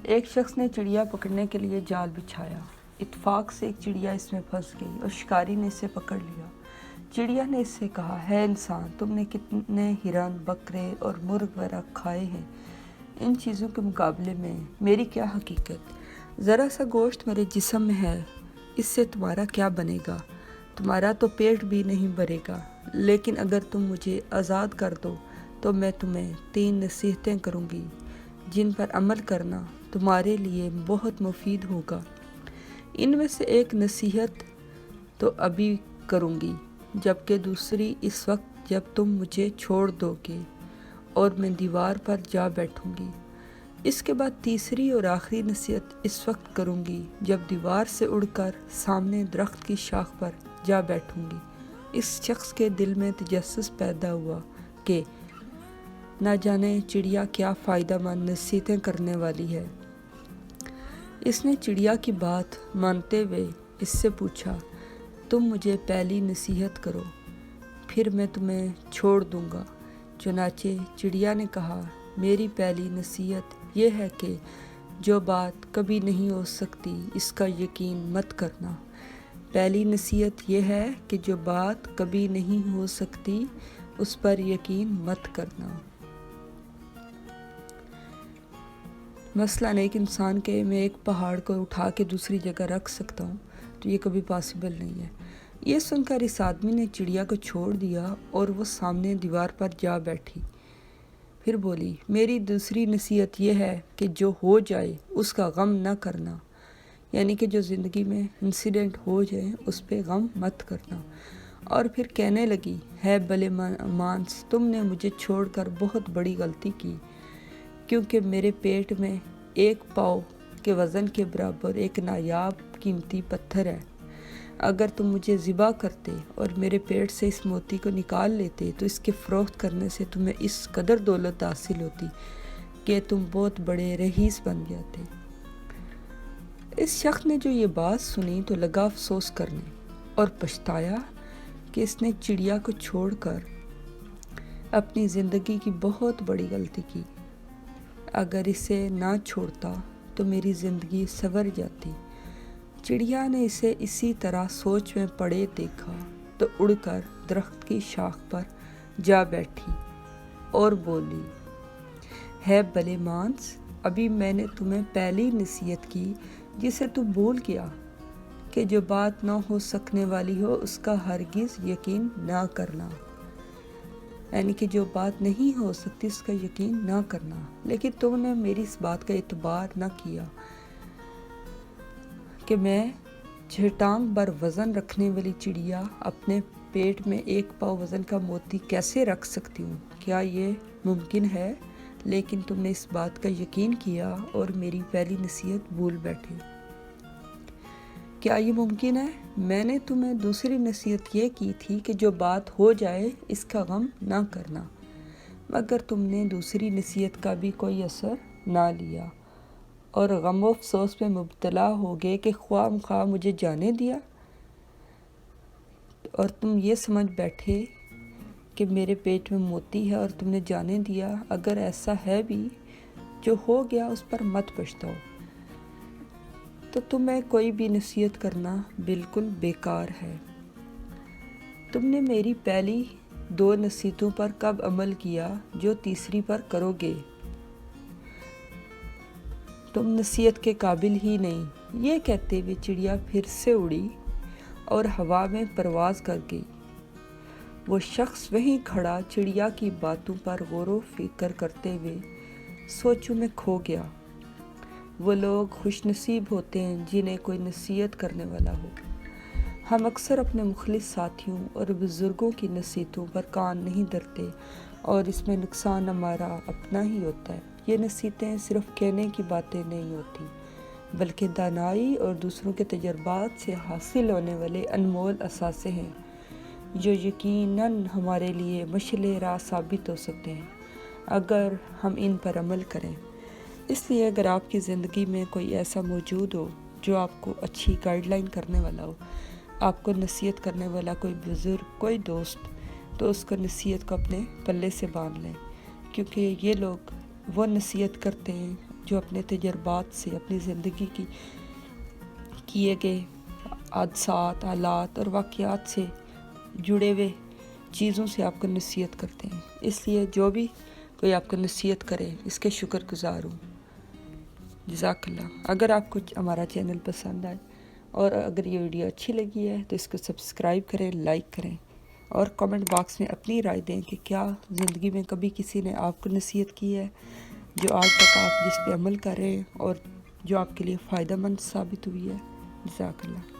ایک شخص نے چڑیا پکڑنے کے لیے جال بچھایا۔ اتفاق سے ایک چڑیا اس میں پھنس گئی اور شکاری نے اسے پکڑ لیا۔ چڑیا نے اس سے کہا، ہے انسان، تم نے کتنے ہرن، بکرے اور مرغ وغیرہ کھائے ہیں، ان چیزوں کے مقابلے میں میری کیا حقیقت؟ ذرا سا گوشت میرے جسم میں ہے، اس سے تمہارا کیا بنے گا؟ تمہارا تو پیٹ بھی نہیں بھرے گا، لیکن اگر تم مجھے آزاد کر دو تو میں تمہیں 3 نصیحتیں کروں گی جن پر عمل کرنا تمہارے لیے بہت مفید ہوگا۔ ان میں سے ایک نصیحت تو ابھی کروں گی، جبکہ دوسری اس وقت جب تم مجھے چھوڑ دو گے اور میں دیوار پر جا بیٹھوں گی۔ اس کے بعد تیسری اور آخری نصیحت اس وقت کروں گی جب دیوار سے اڑ کر سامنے درخت کی شاخ پر جا بیٹھوں گی۔ اس شخص کے دل میں تجسس پیدا ہوا کہ نہ جانے چڑیا کیا فائدہ مند نصیحتیں کرنے والی ہے۔ اس نے چڑیا کی بات مانتے ہوئے اس سے پوچھا، تم مجھے پہلی نصیحت کرو، پھر میں تمہیں چھوڑ دوں گا۔ چنانچہ چڑیا نے کہا، میری پہلی نصیحت یہ ہے کہ جو بات کبھی نہیں ہو سکتی اس کا یقین مت کرنا۔ پہلی نصیحت یہ ہے کہ جو بات کبھی نہیں ہو سکتی اس پر یقین مت کرنا۔ مثلاً ایک انسان کے میں ایک پہاڑ کو اٹھا کے دوسری جگہ رکھ سکتا ہوں تو یہ کبھی پاسبل نہیں ہے۔ یہ سن کر اس آدمی نے چڑیا کو چھوڑ دیا اور وہ سامنے دیوار پر جا بیٹھی۔ پھر بولی، میری دوسری نصیحت یہ ہے کہ جو ہو جائے اس کا غم نہ کرنا، یعنی کہ جو زندگی میں انسیڈنٹ ہو جائے اس پہ غم مت کرنا۔ اور پھر کہنے لگی، ہے بھلے مانس، تم نے مجھے چھوڑ کر بہت بڑی غلطی کی، کیونکہ میرے پیٹ میں 1 پاؤ کے وزن کے برابر ایک نایاب قیمتی پتھر ہے۔ اگر تم مجھے ذبح کرتے اور میرے پیٹ سے اس موتی کو نکال لیتے تو اس کے فروخت کرنے سے تمہیں اس قدر دولت حاصل ہوتی کہ تم بہت بڑے رئیس بن جاتے۔ اس شخص نے جو یہ بات سنی تو لگا افسوس کرنے اور پچھتایا کہ اس نے چڑیا کو چھوڑ کر اپنی زندگی کی بہت بڑی غلطی کی۔ اگر اسے نہ چھوڑتا تو میری زندگی سنور جاتی۔ چڑیا نے اسے اسی طرح سوچ میں پڑے دیکھا تو اڑ کر درخت کی شاخ پر جا بیٹھی اور بولی، ہے بھلے مانس، ابھی میں نے تمہیں پہلی نصیحت کی جسے تو بھول گیا کہ جو بات نہ ہو سکنے والی ہو اس کا ہرگز یقین نہ کرنا، یعنی کہ جو بات نہیں ہو سکتی اس کا یقین نہ کرنا۔ لیکن تم نے میری اس بات کا اعتبار نہ کیا کہ میں چھٹانگ بر وزن رکھنے والی چڑیا اپنے پیٹ میں 1 پاؤ وزن کا موتی کیسے رکھ سکتی ہوں؟ کیا یہ ممکن ہے؟ لیکن تم نے اس بات کا یقین کیا اور میری پہلی نصیحت بھول بیٹھے۔ کیا یہ ممکن ہے؟ میں نے تمہیں دوسری نصیحت یہ کی تھی کہ جو بات ہو جائے اس کا غم نہ کرنا، مگر تم نے دوسری نصیحت کا بھی کوئی اثر نہ لیا اور غم و افسوس میں مبتلا ہو گئے کہ خواہ مخواہ مجھے جانے دیا، اور تم یہ سمجھ بیٹھے کہ میرے پیٹ میں موتی ہے اور تم نے جانے دیا۔ اگر ایسا ہے بھی، جو ہو گیا اس پر مت پچھتاؤ۔ تو تمہیں کوئی بھی نصیحت کرنا بالکل بیکار ہے۔ تم نے میری پہلی 2 نصیحتوں پر کب عمل کیا جو تیسری پر کرو گے؟ تم نصیحت کے قابل ہی نہیں۔ یہ کہتے ہوئے چڑیا پھر سے اڑی اور ہوا میں پرواز کر گئی۔ وہ شخص وہیں کھڑا چڑیا کی باتوں پر غور و فکر کرتے ہوئے سوچوں میں کھو گیا۔ وہ لوگ خوش نصیب ہوتے ہیں جنہیں کوئی نصیحت کرنے والا ہو۔ ہم اکثر اپنے مخلص ساتھیوں اور بزرگوں کی نصیحتوں پر کان نہیں دھرتے اور اس میں نقصان ہمارا اپنا ہی ہوتا ہے۔ یہ نصیحتیں صرف کہنے کی باتیں نہیں ہوتی، بلکہ دانائی اور دوسروں کے تجربات سے حاصل ہونے والے انمول اثاثے ہیں جو یقیناً ہمارے لیے مشعل راہ ثابت ہو سکتے ہیں اگر ہم ان پر عمل کریں۔ اس لیے اگر آپ کی زندگی میں کوئی ایسا موجود ہو جو آپ کو اچھی گائیڈ لائن کرنے والا ہو، آپ کو نصیحت کرنے والا کوئی بزرگ، کوئی دوست، تو اس کو نصیحت کو اپنے پلے سے باندھ لیں، کیونکہ یہ لوگ وہ نصیحت کرتے ہیں جو اپنے تجربات سے اپنی زندگی کی کیے گئے حادثات، حالات اور واقعات سے جڑے ہوئے چیزوں سے آپ کو نصیحت کرتے ہیں۔ اس لیے جو بھی کوئی آپ کو نصیحت کرے اس کے شکر گزار ہوں۔ جزاک اللہ۔ اگر آپ کو ہمارا چینل پسند آئے اور اگر یہ ویڈیو اچھی لگی ہے تو اس کو سبسکرائب کریں، لائک کریں اور کمنٹ باکس میں اپنی رائے دیں کہ کیا زندگی میں کبھی کسی نے آپ کو نصیحت کی ہے جو آج تک آپ جس پہ عمل کر رہے ہیں اور جو آپ کے لیے فائدہ مند ثابت ہوئی ہے۔ جزاک اللہ۔